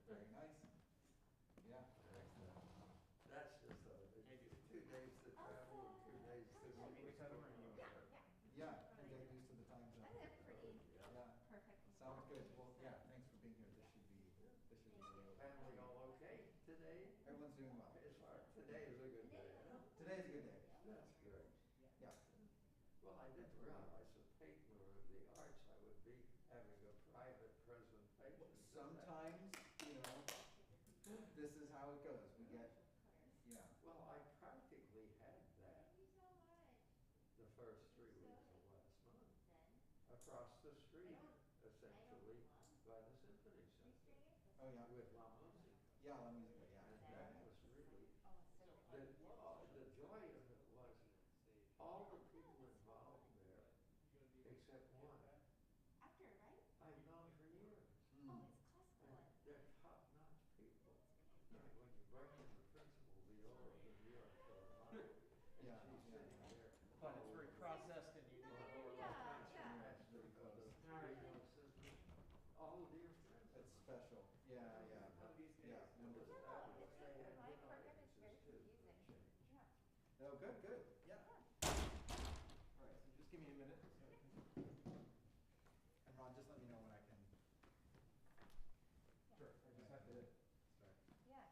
Very nice. Yeah. That's just 2 days to travel and 2 days to see. Yeah, you get used to the time zone. Yeah. Perfect. Sounds good. Well, yeah, thanks for being here. This should be really Family all okay today? Everyone's doing well. Today is a good day. Today's a good day. That's good. Yeah. Well, I didn't realize the paper of the arts I would be having a private presentation. Sometimes, this is how it goes. We get, yeah. Well, I practically had that the first 3 weeks of last month. Across the street, essentially, by the Symphony Center. Oh, yeah. With La Musica. Yeah, La Musica, yeah. And that was really, the joy of it was all the people involved there, except one, After, right? I've known for years. Oh, it's classical. And they're top-notch people. Like when you bring in the principal viola of the New York Philharmonic, and Yeah, she's yeah. sitting there. But it's very processed and you do the lower left hand. Master of the radio system. All dear friends. It's special. Yeah, yeah. Yeah. Wonderful. My program is very confusing. Yeah. Oh, good, good. Yeah. All right, so just give me a minute. And Ron, just let me know when I can. Sure. I just have to start. Yeah.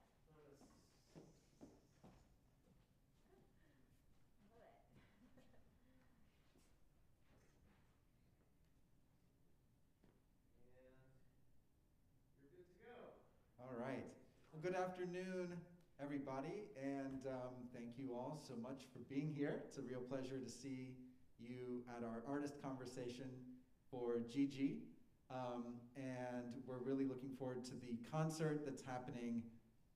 Love it. And you're good to go. All right. Well, good afternoon, everybody, and thank you all so much for being here. It's a real pleasure to see you at our artist conversation for JIJI, and we're really looking forward to the concert that's happening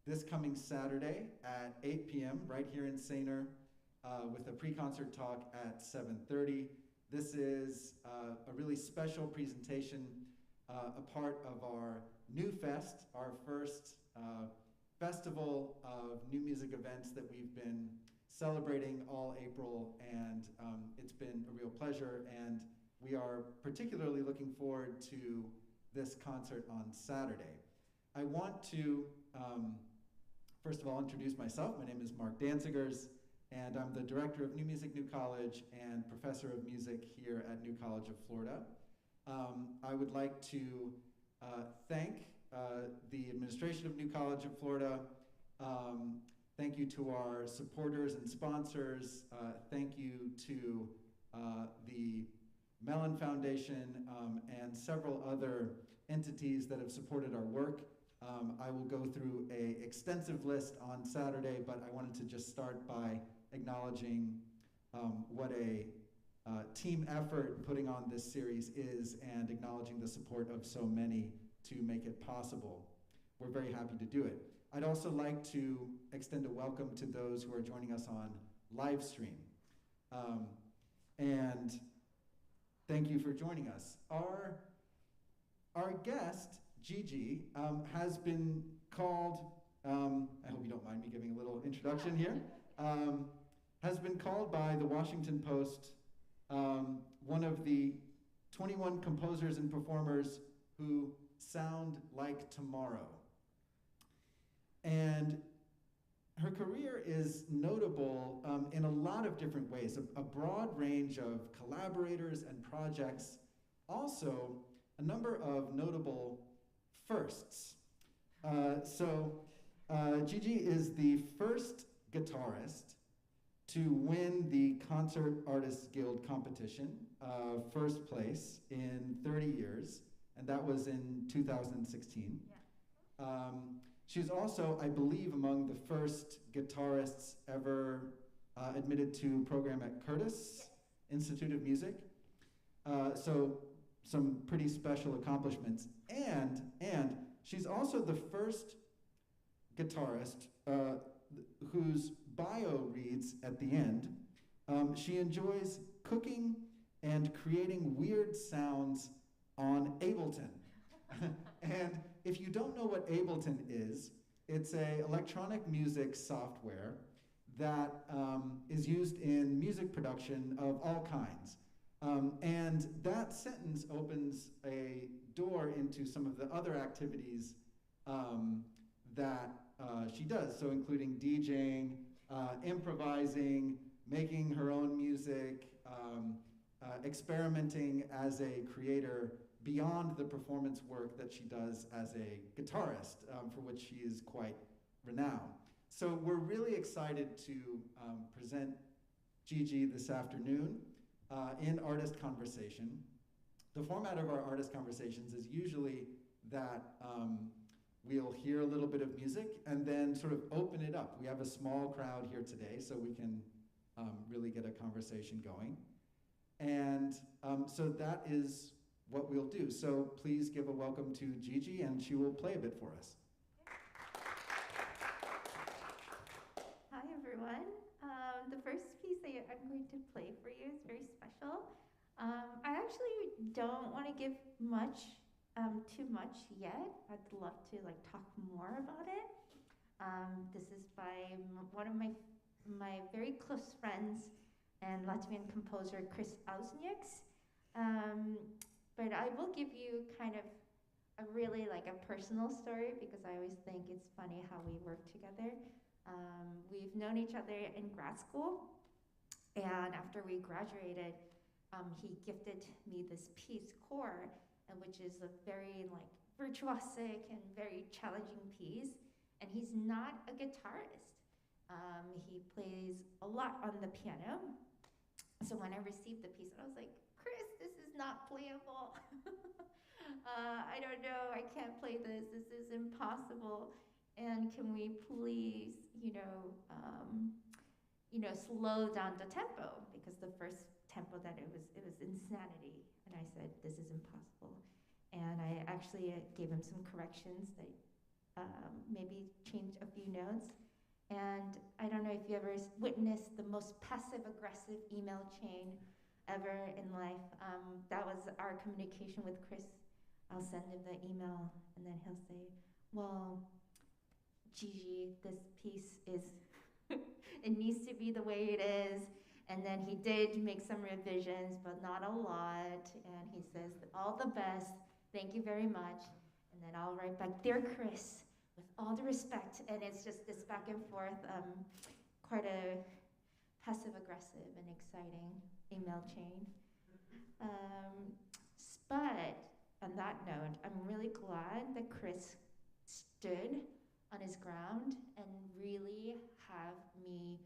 this coming Saturday at 8 p.m. right here in Sainer, with a pre-concert talk at 7:30. This is a really special presentation, a part of our New Fest, our first festival of new music events that we've been celebrating all April, and it's been a real pleasure, and we are particularly looking forward to this concert on Saturday. I want to, first of all, introduce myself. My name is Mark Dancigers, and I'm the Director of New Music, New College, and Professor of Music here at New College of Florida. I would like to thank the administration of New College of Florida. Thank you to our supporters and sponsors. Thank you to the Mellon Foundation and several other entities that have supported our work. I will go through an extensive list on Saturday, but I wanted to just start by acknowledging what a team effort putting on this series is, and acknowledging the support of so many to make it possible. We're very happy to do it. I'd also like to extend a welcome to those who are joining us on live stream. And thank you for joining us. Our guest, JIJI, has been called, I hope you don't mind me giving a little introduction here, has been called by the Washington Post one of the 21 composers and performers who sound like tomorrow. And her career is notable in a lot of different ways, a broad range of collaborators and projects, also a number of notable firsts. JIJI is the first guitarist to win the Concert Artists Guild competition, first place in 30 years, and that was in 2016. Yeah. She's also, I believe, among the first guitarists ever admitted to program at Curtis Institute of Music. So some pretty special accomplishments. And she's also the first guitarist whose bio reads at the end, she enjoys cooking and creating weird sounds on Ableton. And if you don't know what Ableton is, it's an electronic music software that is used in music production of all kinds. And that sentence opens a door into some of the other activities that she does. So including DJing, improvising, making her own music, experimenting as a creator beyond the performance work that she does as a guitarist, for which she is quite renowned. So we're really excited to present JIJI this afternoon in Artist Conversation. The format of our Artist Conversations is usually that we'll hear a little bit of music and then sort of open it up. We have a small crowd here today, so we can really get a conversation going. And so that is what we'll do. So please give a welcome to JIJI, and she will play a bit for us. Hi, everyone. The first piece that I'm going to play for you is very special. I actually don't want to give too much yet. I'd love to talk more about it. This is by one of my very close friends and Latvian composer Chris Ausnieks. But I will give you kind of a really a personal story, because I always think it's funny how we work together. We've known each other in grad school, and after we graduated, he gifted me this piece, Core, which is a very virtuosic and very challenging piece. And he's not a guitarist. He plays a lot on the piano. So when I received the piece, I was like, Chris, this is not playable. I don't know, I can't play this. This is impossible. And can we please, slow down the tempo? Because the first tempo that it was insanity. And I said, this is impossible. And I actually gave him some corrections that maybe changed a few notes. And I don't know if you ever witnessed the most passive-aggressive email chain ever in life. That was our communication with Chris. I'll send him the email, and then he'll say, well, JIJI, this piece is, it needs to be the way it is. And then he did make some revisions, but not a lot. And he says, all the best, thank you very much. And then I'll write back, dear Chris, with all the respect. And it's just this back and forth, quite a passive-aggressive and exciting email chain. But on that note, I'm really glad that Chris stood on his ground and really have me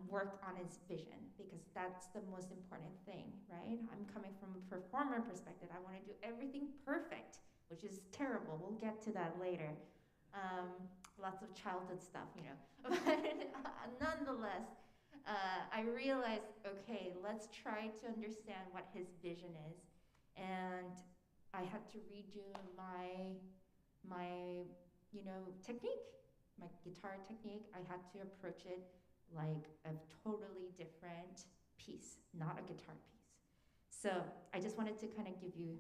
work on his vision, because that's the most important thing, right? I'm coming from a performer perspective. I want to do everything perfect, which is terrible. We'll get to that later. Lots of childhood stuff, But nonetheless, I realized, okay, let's try to understand what his vision is. And I had to redo my technique, my guitar technique. I had to approach it like a totally different piece, not a guitar piece. So I just wanted to kind of give you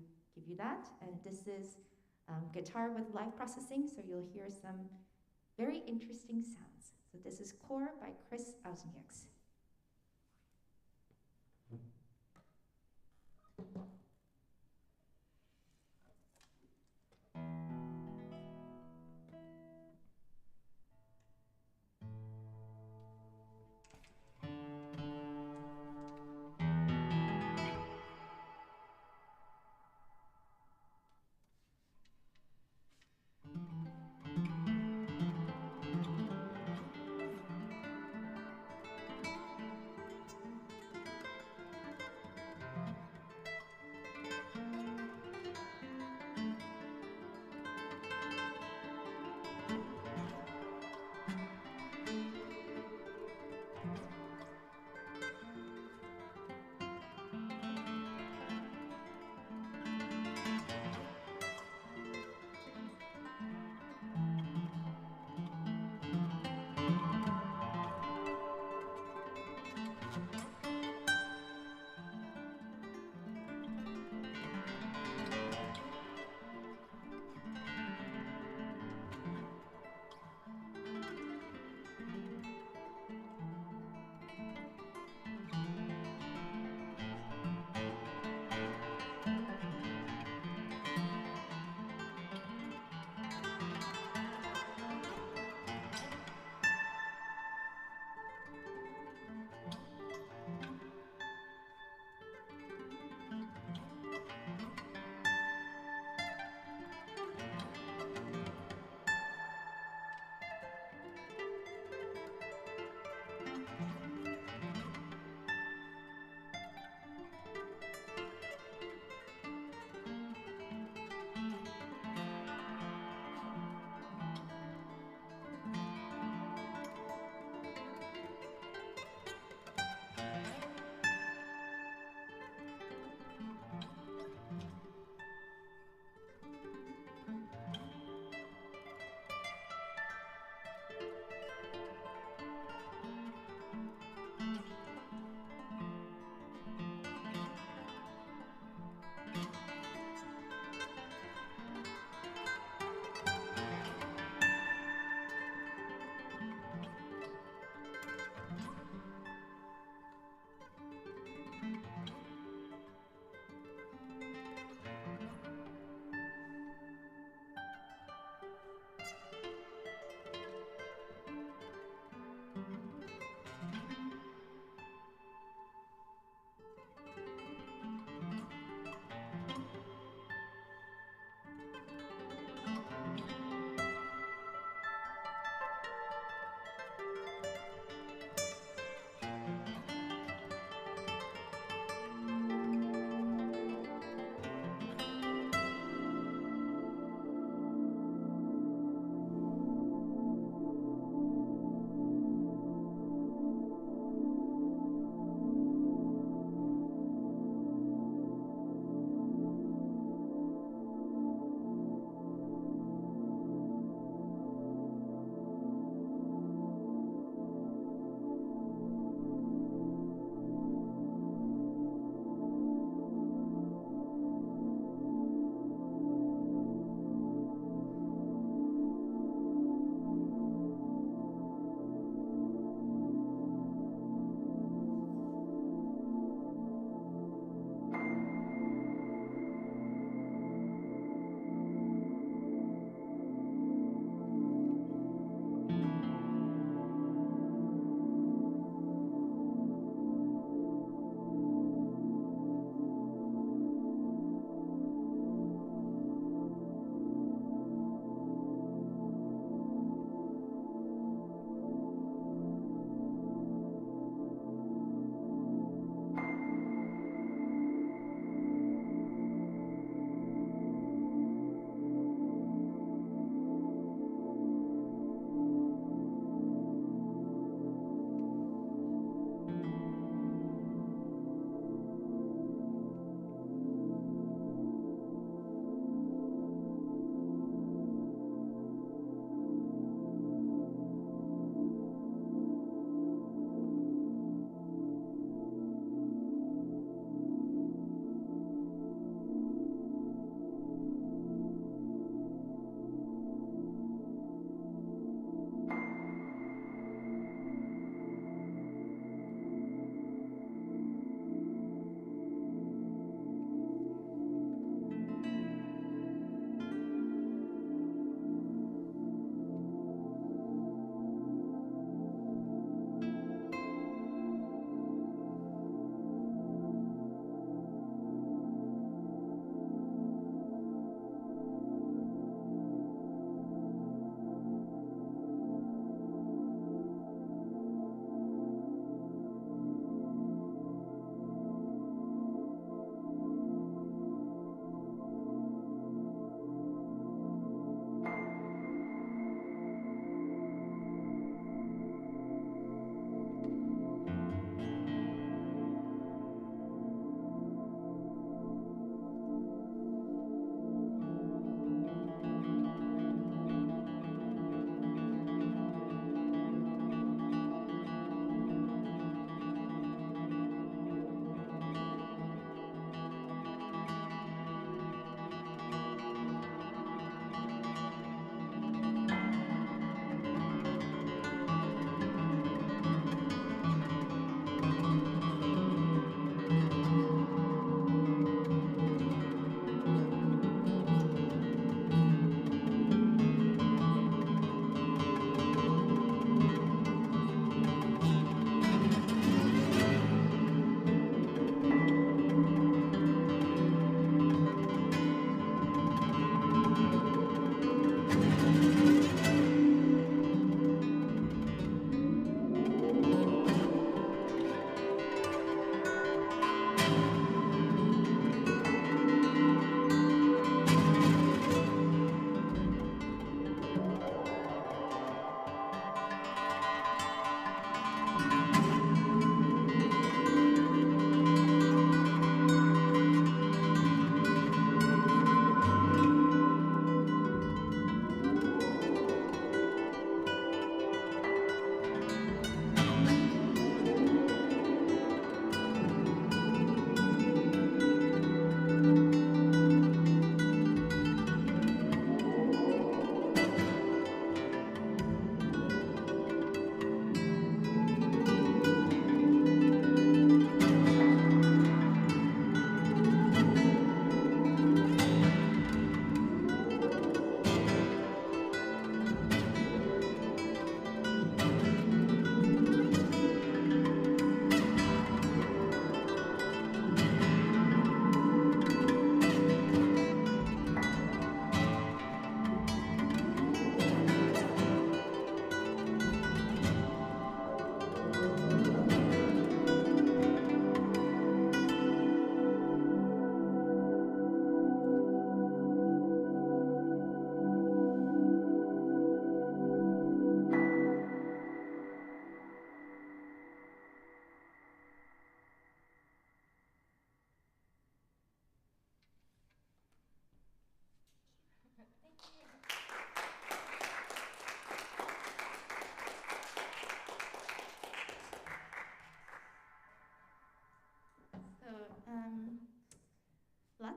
that. And this is guitar with live processing, so you'll hear some very interesting sounds. So this is Core by Chris Ausnieks.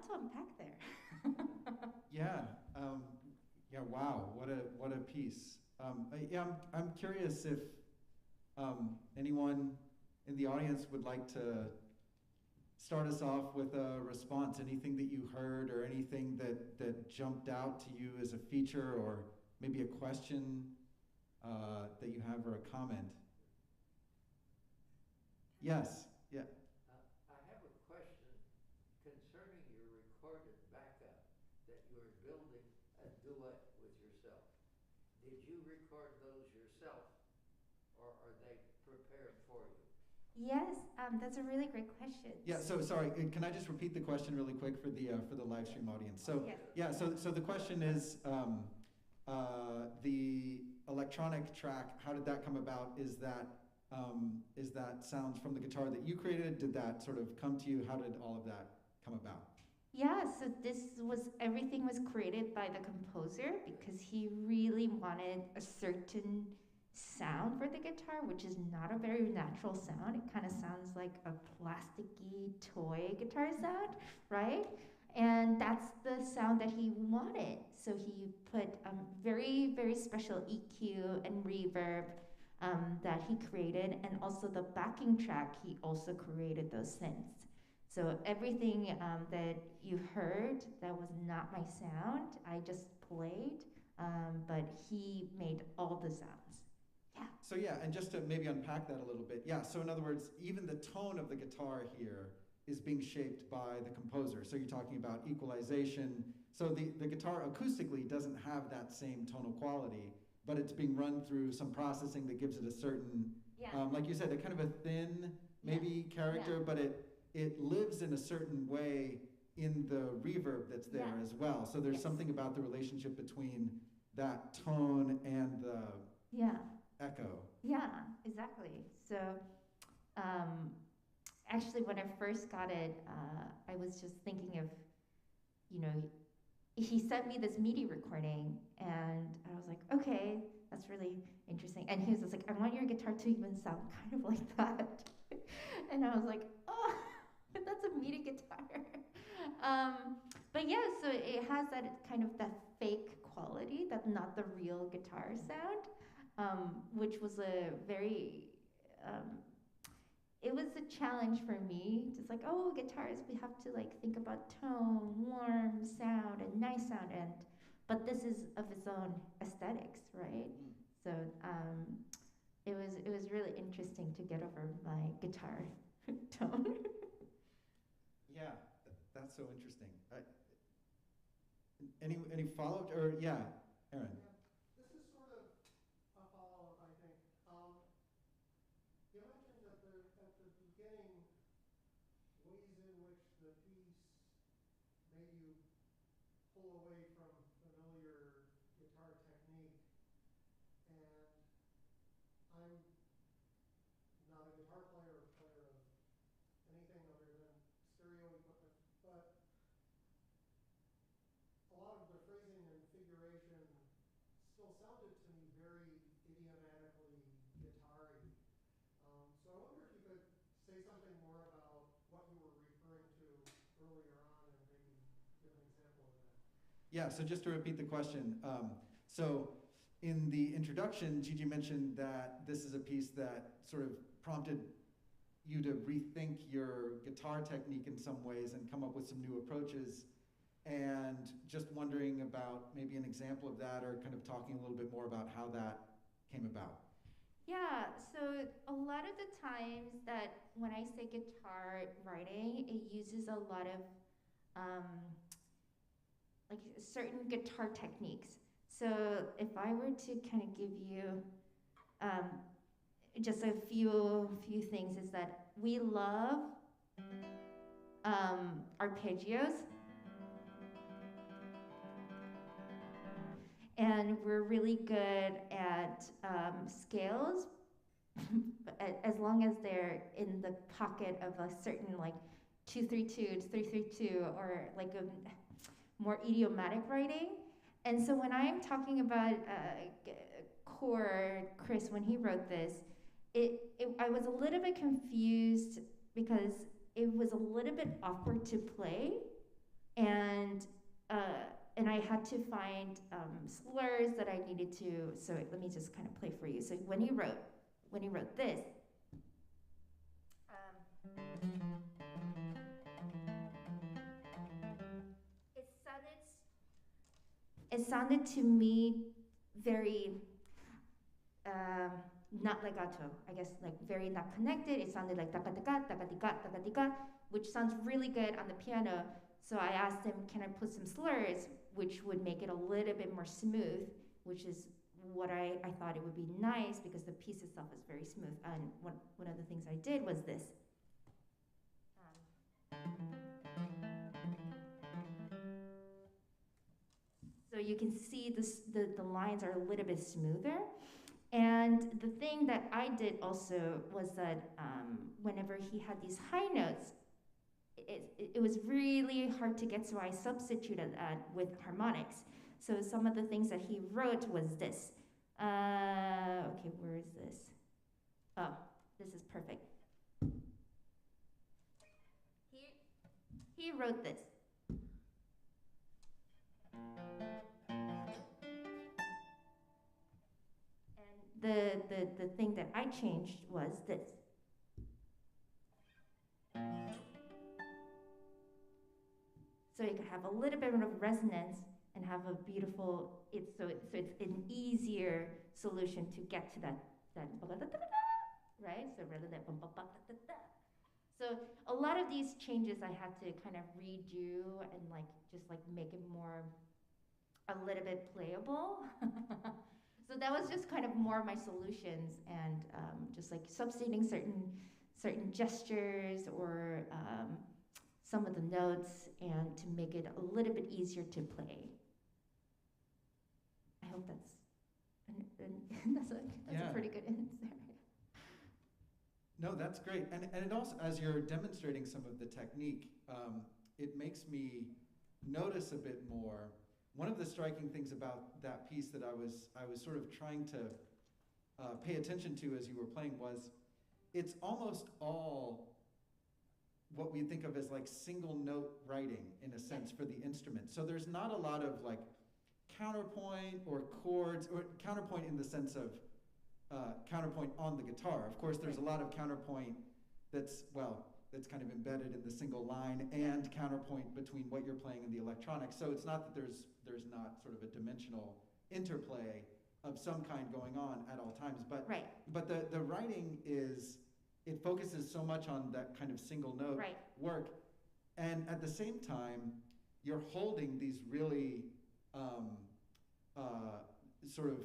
lot to unpack there. Yeah, yeah. Wow, what a piece. Yeah, I'm curious if anyone in the audience would like to start us off with a response. Anything that you heard, or anything that jumped out to you as a feature, or maybe a question that you have, or a comment. Yes. Yeah. I have a question concerning your recorded backup that you are building a duet with yourself. Did you record those yourself, or are they prepared for you? Yes, that's a really great question. Yeah. So sorry. Can I just repeat the question really quick for the live stream audience? So Yes. yeah. So the question is, the electronic track. How did that come about? Is that sounds from the guitar that you created? Did that sort of come to you? How did all of that come about? Yeah, so everything was created by the composer because he really wanted a certain sound for the guitar, which is not a very natural sound. It kind of sounds like a plasticky toy guitar sound, right? And that's the sound that he wanted. So he put very, very special EQ and reverb that he created, and also the backing track, he also created those synths. So everything that you heard, that was not my sound. I just played, but he made all the sounds. Yeah. So yeah, and just to maybe unpack that a little bit. Yeah. So in other words, even the tone of the guitar here is being shaped by the composer. So you're talking about equalization. So the guitar acoustically doesn't have that same tonal quality, but it's being run through some processing that gives it a certain, like you said, a kind of a thin maybe character, but it lives in a certain way in the reverb that's there as well. So there's something about the relationship between that tone and the echo. Yeah, exactly. So actually when I first got it, I was just thinking of, he sent me this MIDI recording, and I was like, okay, that's really interesting. And he was just like, I want your guitar to even sound kind of like that. And I was like, oh, that's a MIDI guitar. But yeah, so it has that kind of that fake quality, that not the real guitar sound, which was a very, it was a challenge for me. Just like, oh, guitarists, we have to like think about tone, warm sound, and nice sound, but this is of its own aesthetics, right? So it was really interesting to get over my guitar tone. Yeah, that's so interesting. Any follow-up, or Aaron? This is sort of a follow-up, I think. You mentioned at the beginning ways in which the piece made you pull away from familiar guitar technique, and I'm not a guitar player or player of anything other than stereo equipment, but a lot of the phrasing and figuration still sounded to me very idiomatically guitar-y. So I wonder if you could say something more about what you were referring to earlier on, and maybe give an example of that. Yeah, so just to repeat the question, so in the introduction, JIJI mentioned that this is a piece that sort of prompted you to rethink your guitar technique in some ways and come up with some new approaches, and just wondering about maybe an example of that, or kind of talking a little bit more about how that came about. Yeah, so a lot of the times that when I say guitar writing, it uses a lot of like certain guitar techniques. So if I were to kind of give you just a few things, is that we love arpeggios, and we're really good at scales, as long as they're in the pocket of a certain like 2-3-2 to 3-3-2, or like a more idiomatic writing. And so when I'm talking about chord, Chris, when he wrote this, I was a little bit confused because it was a little bit awkward to play and and I had to find slurs that I needed to. So let me just kind of play for you. So when he wrote this, it sounded to me very not legato, I guess, like very not connected. It sounded like taka taka taka tika taka tika, which sounds really good on the piano. So I asked him, can I put some slurs, which would make it a little bit more smooth, which is what I thought it would be nice because the piece itself is very smooth. And one of the things I did was this. So you can see the lines are a little bit smoother. And the thing that I did also was that whenever he had these high notes, it was really hard to get, so I substituted that with harmonics. So some of the things that he wrote was this. Okay, where is this? Oh, this is perfect. He wrote this. The thing that I changed was this. So you could have a little bit of resonance and have a beautiful, so it's an easier solution to get to that right? So rather than so a lot of these changes I had to kind of redo and just make it more, a little bit playable. So that was just kind of more of my solutions, and just like substituting certain gestures or some of the notes, and to make it a little bit easier to play. I hope that's a pretty good answer. No, that's great, and it also, as you're demonstrating some of the technique, it makes me notice a bit more. One of the striking things about that piece that I was sort of trying to pay attention to as you were playing was, it's almost all what we think of as like single note writing in a sense for the instrument. So there's not a lot of like counterpoint or chords, or counterpoint in the sense of counterpoint on the guitar. Of course, there's a lot of counterpoint that's kind of embedded in the single line, and counterpoint between what you're playing and the electronics. So it's not that there's not sort of a dimensional interplay of some kind going on at all times. But the writing it focuses so much on that kind of single note work, and at the same time you're holding these really sort of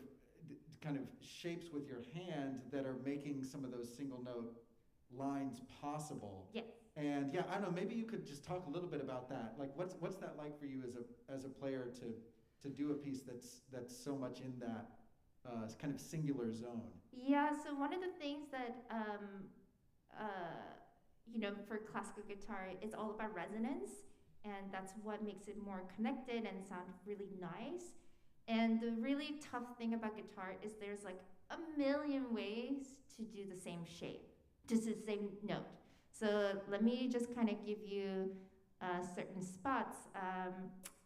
kind of shapes with your hand that are making some of those single note lines possible. Yes. And yeah, I don't know, maybe you could just talk a little bit about that. Like what's that like for you as a player to do a piece that's so much in that kind of singular zone? Yeah, so one of the things that for classical guitar, it's all about resonance, and that's what makes it more connected and sound really nice. And the really tough thing about guitar is there's like a million ways to do the same shape, just the same note. So let me just kind of give you certain spots,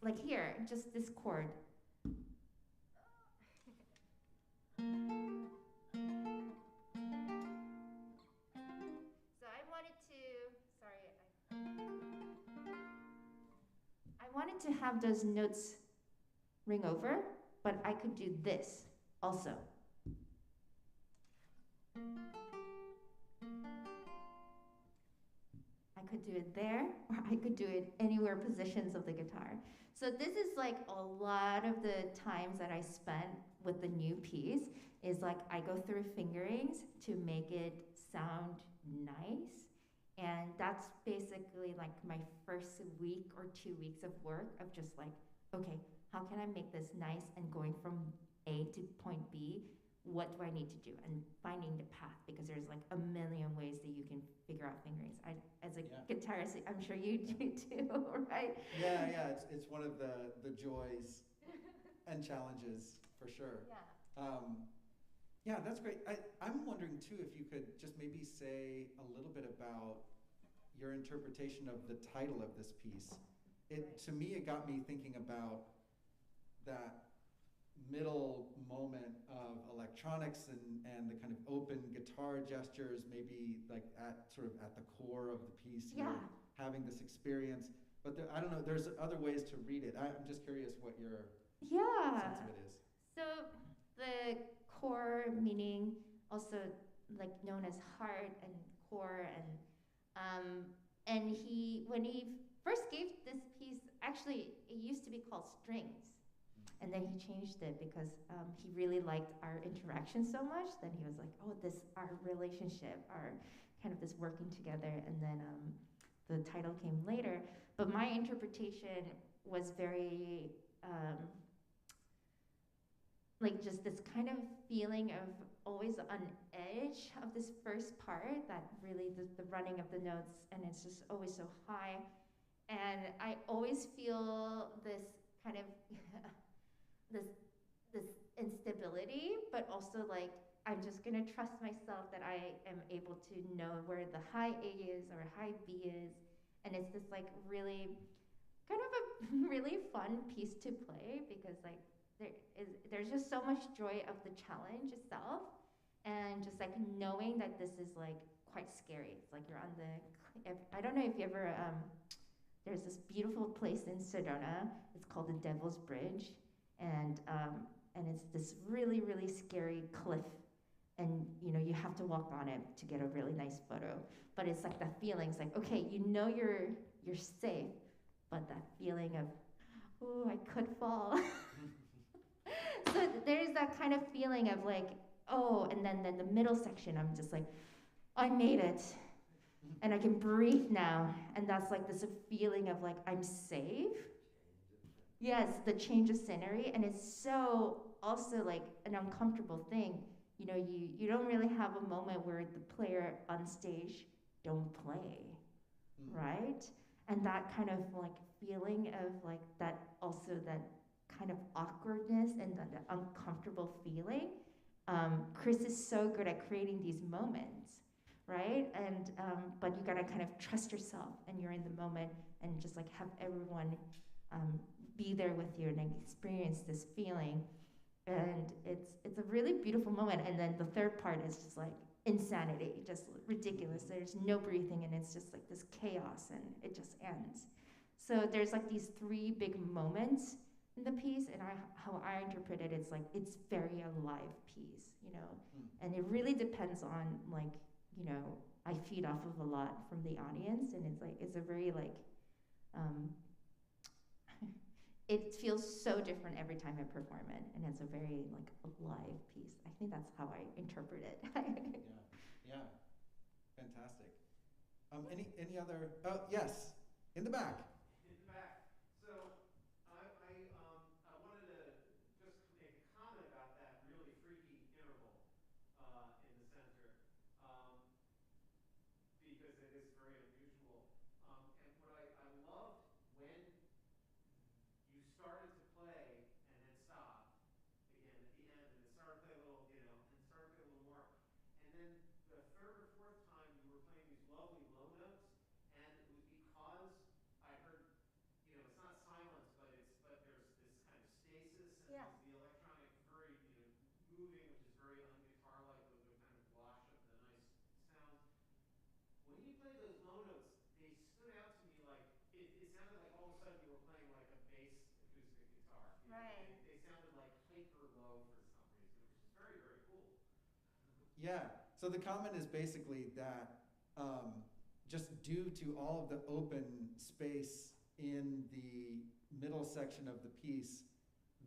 like here, just this chord. So I wanted to have those notes ring over, but I could do this also. I could do it there, or I could do it anywhere positions of the guitar. So this is like a lot of the times that I spent with the new piece is like I go through fingerings to make it sound nice. And that's basically like my first week or 2 weeks of work of just like, okay, how can I make this nice, and going from A to point B, what do I need to do, and finding the path, because there's like a million ways that you can figure out fingerings. As a guitarist, I'm sure you do too, right? Yeah, it's one of the joys and challenges for sure. Yeah, that's great. I'm wondering too if you could just maybe say a little bit about your interpretation of the title of this piece. to me, it got me thinking about that middle moment of electronics and the kind of open guitar gestures, maybe like at sort of at the core of the piece. Yeah. You're having this experience, but I don't know. There's other ways to read it. I'm just curious what your sense of it is. So the core meaning also like known as heart and core and he when he first gave this piece, actually it used to be called Strings, and then he changed it because he really liked our interaction so much. Then he was like, oh, this our relationship, our kind of this working together, and then the title came later. But my interpretation was very like just this kind of feeling of always on edge of this first part, that really the running of the notes, and it's just always so high. And I always feel this kind of this instability, but also like I'm just gonna trust myself that I am able to know where the high A is or high B is. And it's this like really kind of a really fun piece to play, because like there's just so much joy of the challenge itself, and just like knowing that this is like quite scary. It's like you're on the, I don't know if you ever, there's this beautiful place in Sedona. It's called the Devil's Bridge, and it's this really, really scary cliff, and you know you have to walk on it to get a really nice photo. But it's like that feeling. It's like, okay, you know you're safe, but that feeling of, oh, I could fall. So there's that kind of feeling of like, oh, and then the middle section, I'm just like, I made it, and I can breathe now, and that's like this feeling of like I'm safe. Yes, the change of scenery, and it's so also like an uncomfortable thing. You know, you don't really have a moment where the player on stage don't play, right? And that kind of like feeling of like that, also that kind of awkwardness and the uncomfortable feeling. Chris is so good at creating these moments, right? And but you gotta kind of trust yourself, and you're in the moment, and just like have everyone be there with you and experience this feeling. And it's a really beautiful moment. And then the third part is just like insanity, just ridiculous. There's no breathing, and it's just like this chaos, and it just ends. So there's like these three big moments in the piece, and how I interpret it, it's like it's very alive piece, you know. And it really depends on like, you know, I feed off of a lot from the audience, and it's like it's a very like it feels so different every time I perform it, and it's a very like alive piece. I think that's how I interpret it. Yeah, fantastic. Any other? Oh, yes, in the back. In the back. So I wanted to just make a comment about that really freaky interval in the center, because it is very unusual. And what I loved when you started to play and then stopped again at the end, and then started to play a little, you know, and started to play a little more. And then the third or fourth time you were playing these lovely low notes, and it was because I heard, you know, it's not silence, but there's this kind of stasis, and Yeah. there's the electronic very, you know, moving, which is very un-guitar-like, the kind of wash of the nice sounds. When you play those low notes, they stood out to me like, it sounded like all of a sudden you were playing like a bass acoustic guitar. You know, Right. They sounded like hyper low for some reason, which is very, very cool. Yeah. So the comment is basically that just due to all of the open space in the middle section of the piece,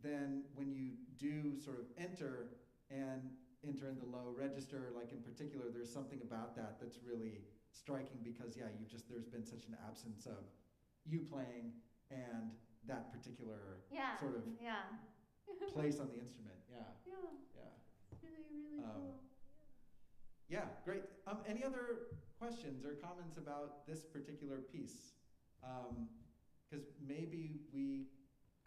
then when you do sort of enter in the low register, like in particular, there's something about that that's really striking, because yeah, there's been such an absence of you playing and that particular sort of place on the instrument. Yeah. It's really cool. Yeah, great. Any other questions or comments about this particular piece? Because maybe we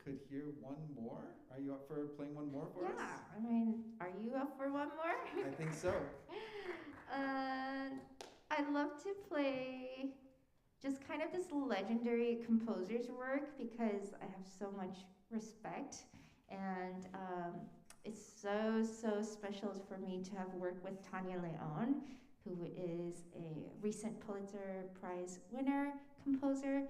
could hear one more. Are you up for playing one more for us? Yeah, I mean, are you up for one more? I think so. I'd love to play just kind of this legendary composer's work because I have so much respect, and it's so special for me to have worked with Tanya Leon, who is a recent Pulitzer Prize winner composer,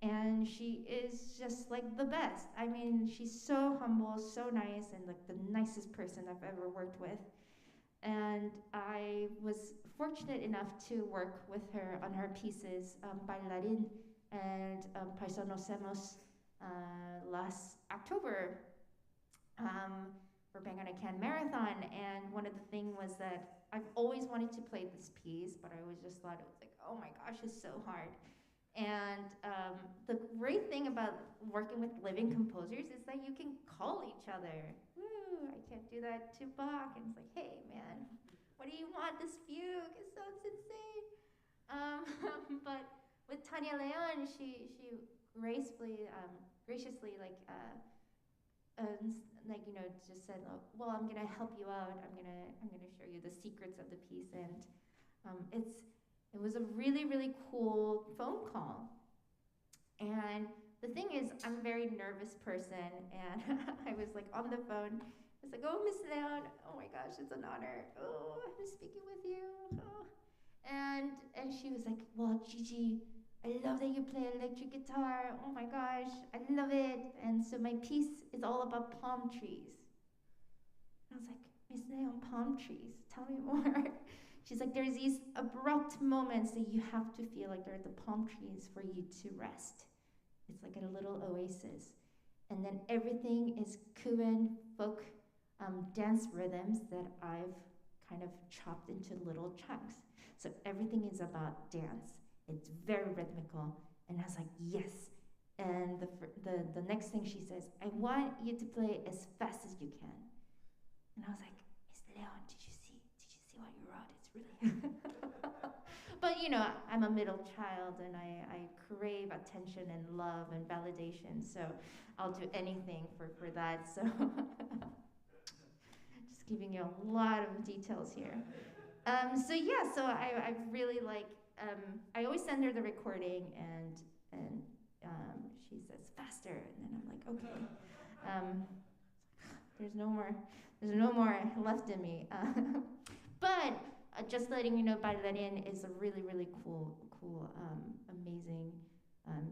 and she is just like the best. I mean, she's so humble, so nice, and like the nicest person I've ever worked with. And I was fortunate enough to work with her on her pieces, Bailarín and Paisa Nos Hemos, last October for Bangana Can Marathon. And one of the things was that I've always wanted to play this piece, but I always just thought it was like, oh my gosh, it's so hard. And the great thing about working with living composers is that you can call each other. Woo, I can't do that to Bach. And it's like, hey, man, what do you want? This fugue, it sounds insane. But with Tanya Leon, she gracefully, graciously, just said, oh, well, I'm gonna help you out. I'm gonna show you the secrets of the piece, and it was a really, really cool phone call. And the thing is, I'm a very nervous person, and I was like on the phone. I was like, oh, Miss Leon, oh my gosh, it's an honor. Oh, I'm speaking with you. Oh. And she was like, well, JIJI, I love that you play electric guitar. Oh my gosh, I love it. And so my piece is all about palm trees. And I was like, Miss Leon, palm trees, tell me more. She's like, there's these abrupt moments that you have to feel like they're the palm trees for you to rest. It's like a little oasis. And then everything is Kuan folk dance rhythms that I've kind of chopped into little chunks. So everything is about dance. It's very rhythmical. And I was like, yes. And the next thing she says, I want you to play as fast as you can. And I was like, Miss Leon, did you see what you wrote? It's really But you know, I'm a middle child, and I crave attention and love and validation, so I'll do anything for that. So just giving you a lot of details here. So I really like, I always send her the recording, and she says faster, and then I'm like, okay. There's no more left in me. But just letting you know, Bailarín is a really, really cool, amazing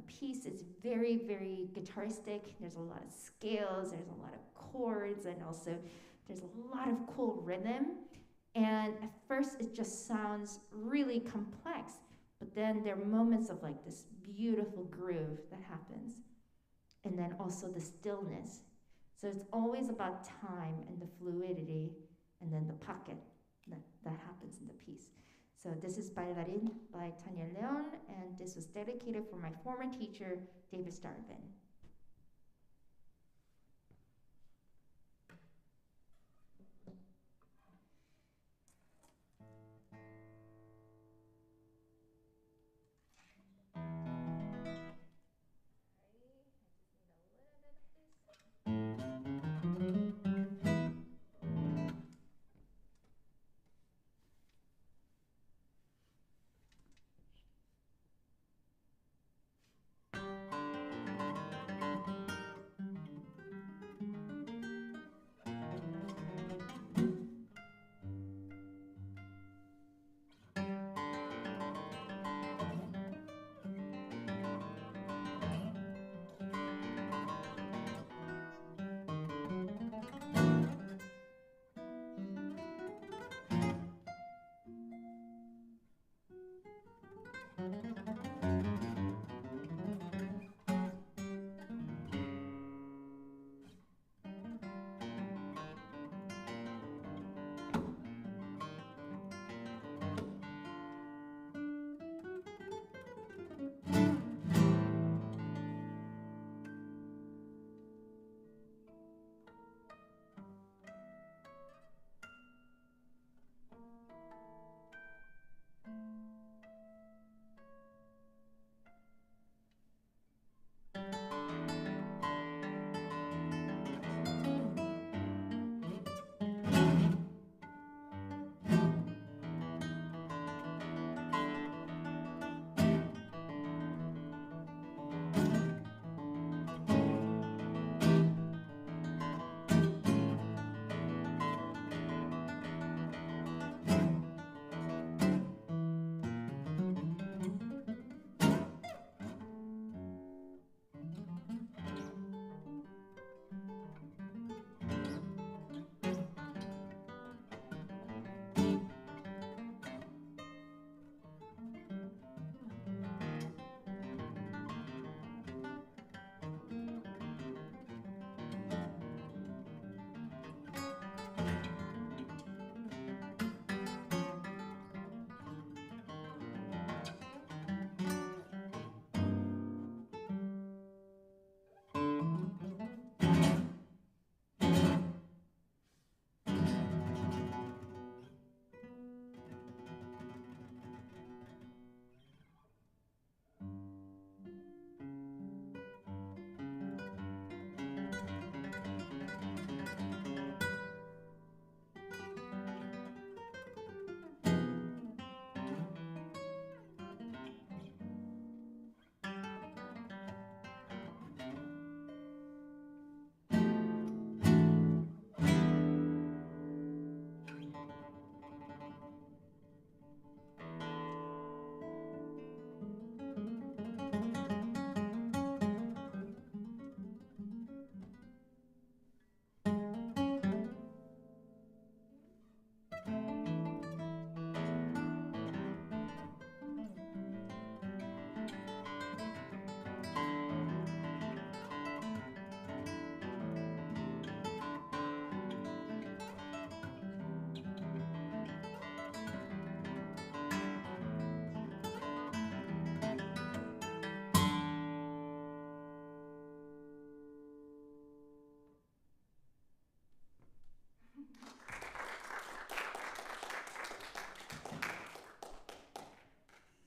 piece. It's very, very guitaristic. There's a lot of scales, there's a lot of chords, and also there's a lot of cool rhythm. And at first it just sounds really complex, but then there are moments of like this beautiful groove that happens. And then also the stillness. So it's always about time and the fluidity, and then the pocket that happens in the piece. So this is Bailarín by Tanya Leon, and this was dedicated for my former teacher, David Starvin.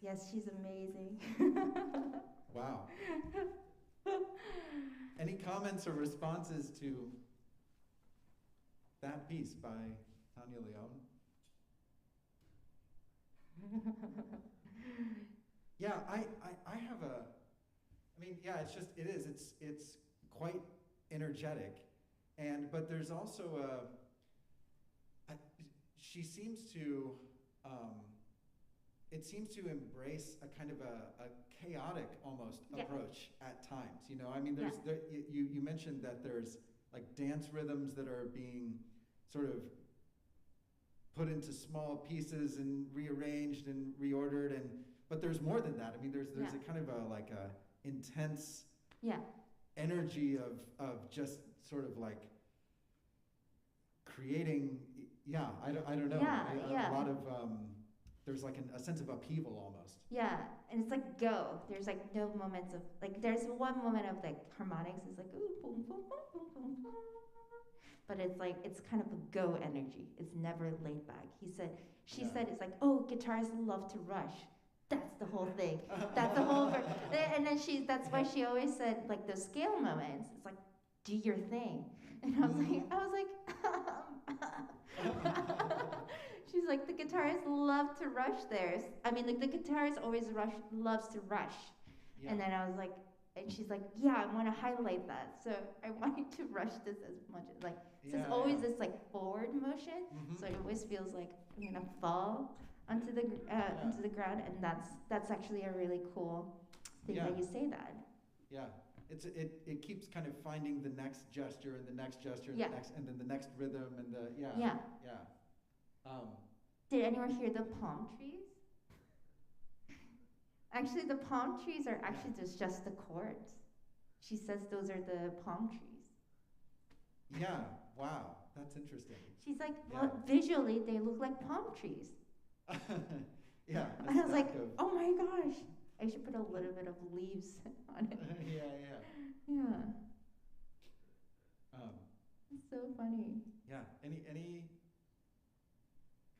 Yes, she's amazing. Wow. Any comments or responses to that piece by Tanya Leone? Yeah, I have a, I mean, yeah, it's quite energetic, but there's also she seems to, it seems to embrace a kind of a chaotic almost Yeah. approach at times, you know, I mean, you mentioned that there's like dance rhythms that are being sort of put into small pieces and rearranged and reordered, but there's more than that. I mean, there's Yeah. a kind of a intense Yeah. energy of just sort of like creating. Yeah, I don't know. Yeah, yeah. A lot of there's like a sense of upheaval almost. Yeah, and it's like go. There's like no moments of like. There's one moment of like harmonics. It's like ooh, boom, boom, boom, boom, boom, boom. But it's like it's kind of a go energy. It's never laid back. She said it's like, oh, guitarists love to rush. That's the whole thing. That's the whole. And then that's why she always said like those scale moments. It's like, do your thing. And I was like. She's like, the guitarists love to rush theirs. I mean, like the guitarist always loves to rush. Yeah. And then I was like, and she's like, yeah, I want to highlight that. So I want you to rush this as much as like. So it's always this like forward motion. So it always feels like I'm gonna fall onto the ground, and that's actually a really cool thing that you say that. Yeah. It keeps kind of finding the next gesture and the next gesture and the next, and then the next rhythm and the yeah. Did anyone hear the palm trees? Actually, the palm trees are actually just the chords. She says those are the palm trees. Yeah. Wow. That's interesting. She's like, well, visually they look like palm trees. Yeah. And I was like, oh my gosh. I should put a little bit of leaves on it. Yeah. It's so funny. Yeah. Any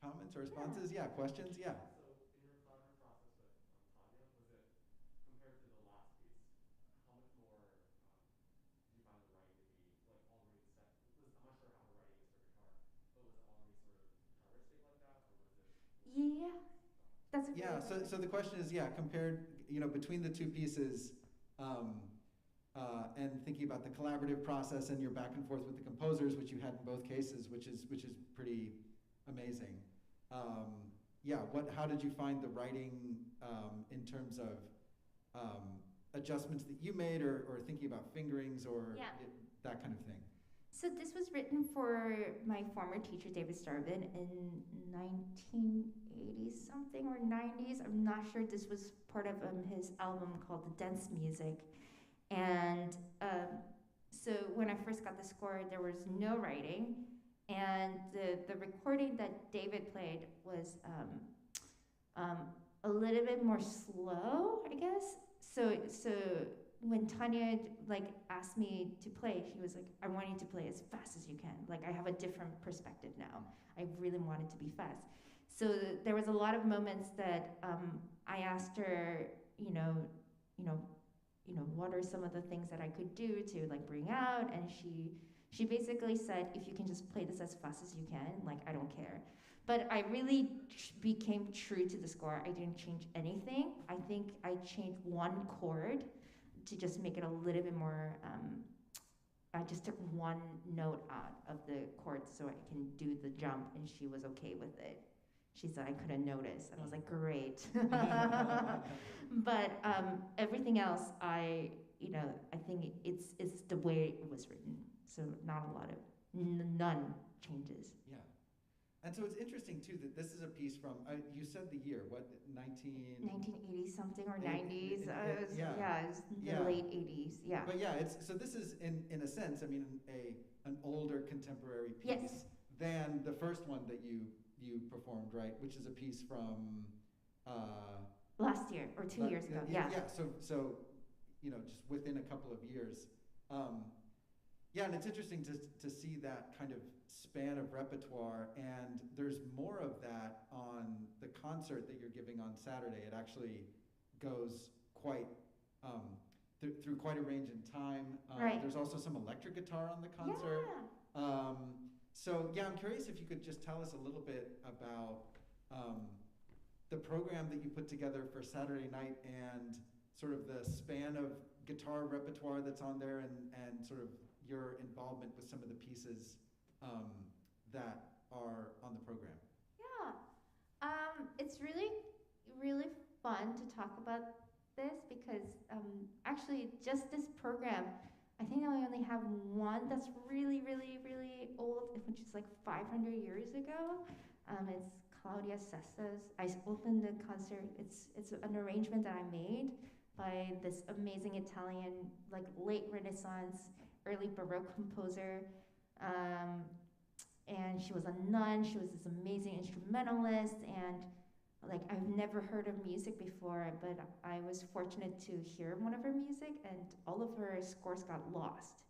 comments or responses? Yeah. Questions? Yeah. So in your collaborative process with Tanya, was it compared to the last piece? How much more did you find the writing to be like already set? I'm not sure how her writing is for guitar, but was it already sort of guitaristic like that, or was it? Yeah. That's a Yeah, so the question is, compared, between the two pieces, and thinking about the collaborative process and your back and forth with the composers, which you had in both cases, which is pretty amazing. How did you find the writing in terms of adjustments that you made, or thinking about fingerings, or that kind of thing? So this was written for my former teacher, David Starvin, in 1980 something or 90s. I'm not sure. This was part of his album called The Dance Music. And so when I first got the score, there was no writing. And the recording that David played was a little bit more slow, I guess. So when Tanya asked me to play, she was like, I want you to play as fast as you can. Like, I have a different perspective now. I really want it to be fast. So there was a lot of moments that I asked her, what are some of the things that I could do to bring out, and she basically said, if you can just play this as fast as you can, I don't care. But I really became true to the score. I didn't change anything. I think I changed one chord to just make it a little bit more, I just took one note out of the chord so I can do the jump, and she was okay with it. She said I couldn't notice, and I was like, great. But everything else, I think it's the way it was written. So not a lot of, none changes. Yeah. And so it's interesting, too, that this is a piece from, you said the year, what, 1980 something or 90s. It was the Yeah. late 80s, yeah. But yeah, so this is, in a sense, I mean, an older contemporary piece than the first one that you performed, right? Which is a piece from... last year, or 2 years ago, yeah. Yeah, so just within a couple of years. And it's interesting to see that kind of span of repertoire, and there's more of that on the concert that you're giving on Saturday, it actually goes quite through quite a range in time. Right. There's also some electric guitar on the concert. Yeah. So yeah, I'm curious if you could just tell us a little bit about the program that you put together for Saturday night and sort of the span of guitar repertoire that's on there, and sort of your involvement with some of the pieces that are on the program. Yeah. It's really, really fun to talk about this because actually just this program, I think I only have one that's really, really, really old, which is like 500 years ago. It's Claudia Sessa's. I opened the concert. It's an arrangement that I made by this amazing Italian, like late Renaissance, early Baroque composer. And she was a nun. She was this amazing instrumentalist, and like I've never heard of music before, but I was fortunate to hear one of her music, and all of her scores got lost,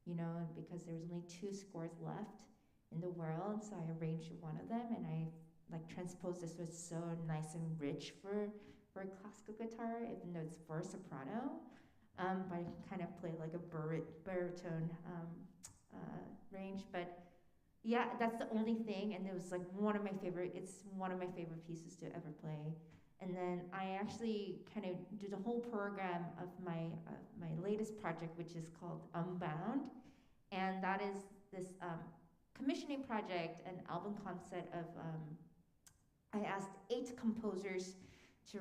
you know, because there was only 2 scores left in the world. So I arranged one of them, and I like transposed this, so it's so nice and rich for a classical guitar, even though it's for a soprano. But I can kind of play like a baritone range, but. Yeah, that's the only thing, and it was like it's one of my favorite pieces to ever play. And then I actually kind of do the whole program of my latest project, which is called Unbound, and that is this commissioning project, an album concept of I asked 8 composers to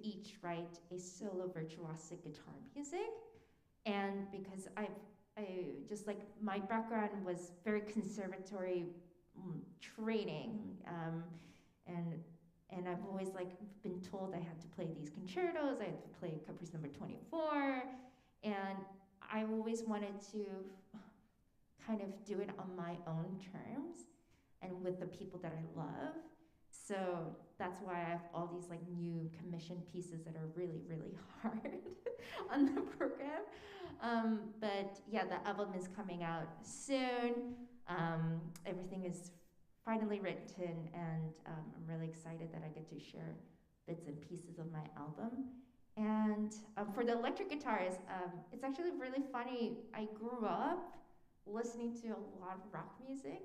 each write a solo virtuosic guitar music, and because I just like my background was very conservatory training, and I've always like been told I had to play these concertos, I had to play Caprice number 24, and I always wanted to kind of do it on my own terms and with the people that I love. So that's why I have all these like new commissioned pieces that are really, really hard on the program. But yeah, the album is coming out soon. Everything is finally written, and I'm really excited that I get to share bits and pieces of my album. And for the electric guitars, it's actually really funny. I grew up listening to a lot of rock music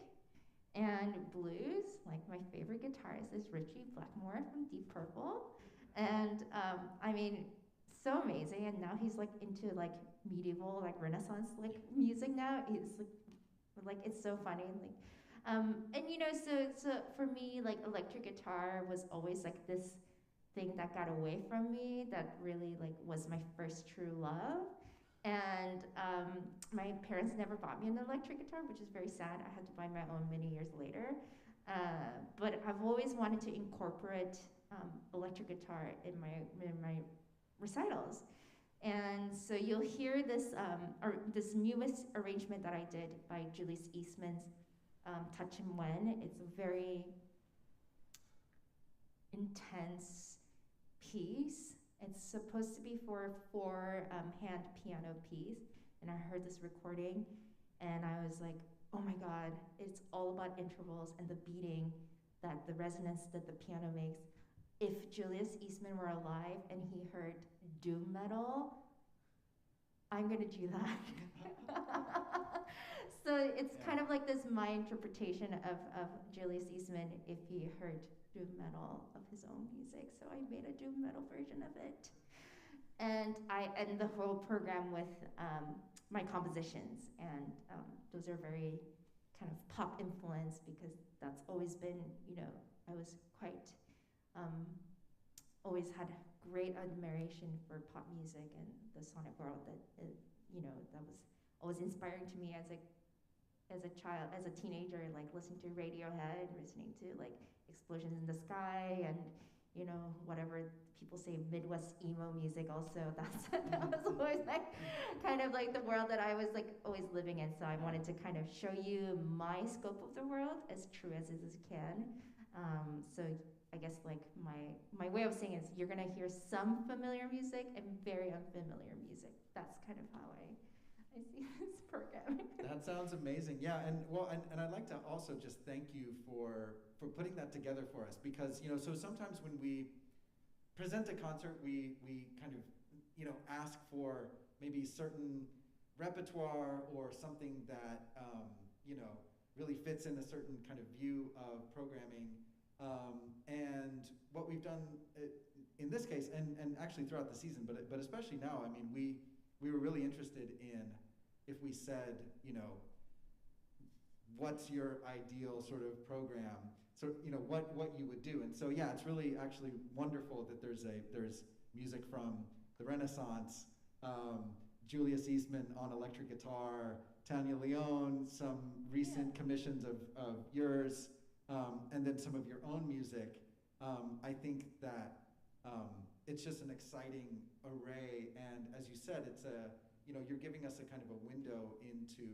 and blues. Like my favorite guitarist is Ritchie Blackmore from Deep Purple, and I mean, so amazing. And now he's like into like medieval, like Renaissance like music now. He's like it's so funny. Like, and you know, so for me, like electric guitar was always like this thing that got away from me. That really like was my first true love. And my parents never bought me an electric guitar, which is very sad. I had to buy my own many years later. But I've always wanted to incorporate electric guitar in my recitals. And so you'll hear this this newest arrangement that I did by Julius Eastman's Touch and When. It's a very intense piece. It's supposed to be for a 4-hand piano piece, and I heard this recording, and I was like, oh my God, it's all about intervals and the beating, that the resonance that the piano makes. If Julius Eastman were alive and he heard doom metal, I'm gonna do that. So it's kind of like this my interpretation of Julius Eastman if he heard doom metal of his own music. So I made a doom metal version of it. And I end the whole program with my compositions, and those are very kind of pop influence, because that's always been, you know, I was quite, always had great admiration for pop music and the sonic world that, you know, that was always inspiring to me as a child, as a teenager, like listening to Radiohead, listening to like Explosions in the Sky, and you know, whatever people say Midwest emo music also. That was always like kind of like the world that I was like always living in. So I wanted to kind of show you my scope of the world as true as it can. So I guess like my way of saying is you're gonna hear some familiar music and very unfamiliar music. That's kind of how I I see this program. That sounds amazing. Yeah, and well, and I'd like to also just thank you for putting that together for us, because so sometimes when we present a concert, we kind of ask for maybe certain repertoire or something that really fits in a certain kind of view of programming. And what we've done in this case, and actually throughout the season, but especially now, I mean, we were really interested in, if we said, what's your ideal sort of program? So what you would do. And so yeah, it's really actually wonderful that there's music from the Renaissance, Julius Eastman on electric guitar, Tanya Leone, some recent commissions of yours, and then some of your own music. I think that it's just an exciting array, and as you said, it's you're giving us a kind of a window into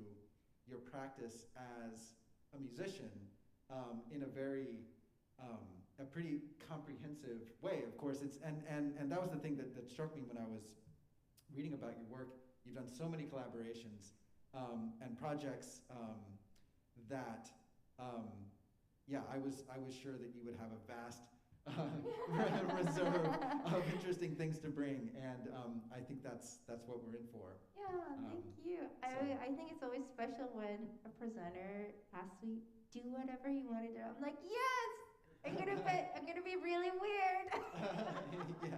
your practice as a musician in a very a pretty comprehensive way. Of course, it's and that was the thing that struck me when I was reading about your work. You've done so many collaborations and projects that I was sure that you would have a vast reserve of interesting things to bring, and I think that's what we're in for. Yeah, thank you. I think it's always special when a presenter asks me, do whatever you want to do. I'm like, yes! I'm gonna be really weird. Yeah.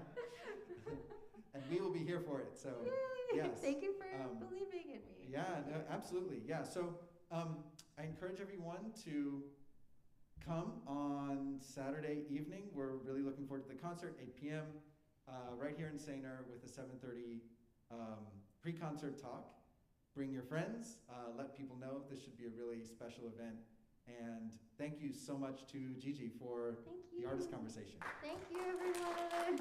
And we will be here for it. So Yay. yes. Thank you for believing in me. Yeah, no, absolutely. Yeah. So I encourage everyone to come on Saturday evening. We're really looking forward to the concert, 8 p.m. Right here in Sainer with a 7:30 pre-concert talk. Bring your friends. Let people know this should be a really special event. And thank you so much to JIJI for the artist conversation. Thank you, everyone.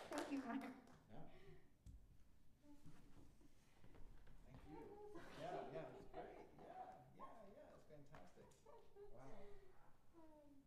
Thank you, Mark.